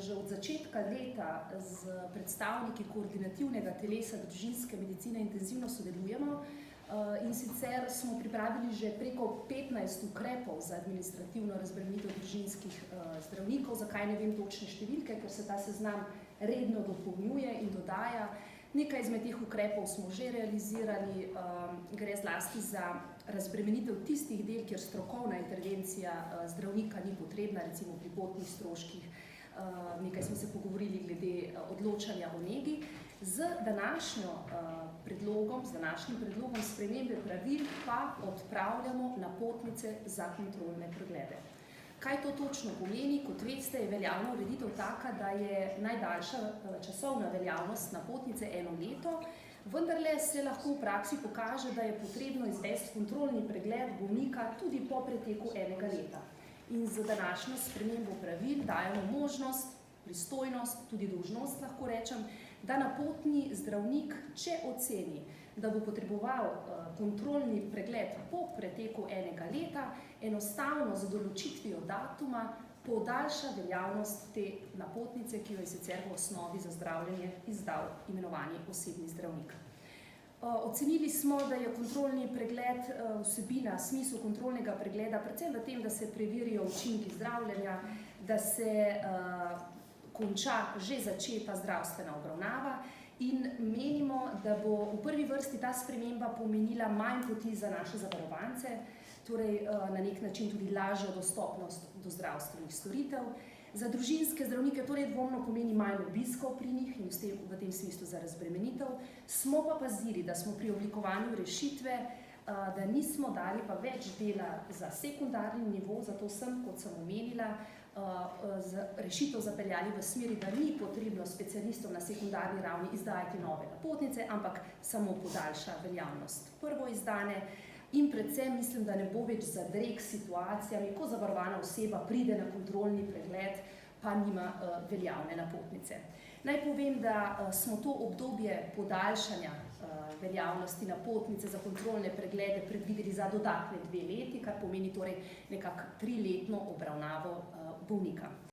Že od začetka leta z predstavniki koordinativnega telesa družinske medicine intenzivno sodelujemo in sicer smo pripravili že preko 15 ukrepov za administrativno razbremenitev družinskih zdravnikov. Zakaj ne vem točne številke, ker se ta seznam redno dopolnjuje in dodaja. Nekaj izmed teh ukrepov smo že realizirali, gre zlasti za razbremenitev tistih del, kjer strokovna intervencija zdravnika ni potrebna, recimo pri potnih stroških. Nekaj smo se pogovorili glede odločanja o negi. Z današnjim predlogom spremembe pravil pa odpravljamo napotnice za kontrolne preglede. Kaj to točno pomeni? Kot veste, je veljavna ureditev taka, da je najdaljša časovna veljavnost napotnice 1 leto, vendarle se lahko v praksi pokaže, da je potrebno izvesti kontrolni pregled bolnika tudi po preteku 1 leta. In z današnjo spremembo pravil dajemo možnost, pristojnost, tudi dolžnost lahko rečem, da napotni zdravnik, če oceni, da bo potreboval kontrolni pregled po preteku 1 leta, enostavno z določitvijo datuma podaljša veljavnost te napotnice, ki jo je sicer v osnovi za zdravljenje izdal imenovani osebni zdravnik. Ocenili smo, da je kontrolni pregled vsebina, smisel kontrolnega pregleda predvsem v tem, da se preverijo učinki zdravljenja, da se konča že začeta zdravstvena obravnava in menimo, da bo v prvi vrsti ta sprememba pomenila manj poti za naše zavarovance, torej na nek način tudi lažjo dostopnost do zdravstvenih storitev. Za družinske zdravnike torej dvomno pomeni manj obiskov pri njih in v tem smislu za razbremenitev. Smo pa pazili, da smo pri oblikovanju rešitve, da nismo dali pa več dela za sekundarni nivo, zato sem, kot sem omenila, rešitev zapeljali v smeri, da ni potrebno specialistom na sekundarni ravni izdajati nove napotnice, ampak samo podaljša veljavnost prvo izdane. In predvsem mislim, da ne bo več zadreg s situacijami, ko zavarovana oseba pride na kontrolni pregled, pa nima veljavne napotnice. Naj povem, da smo to obdobje podaljšanja veljavnosti napotnice za kontrolne preglede predvideli za dodatne 2 leti, kar pomeni torej nekako 3-letno obravnavo bolnika.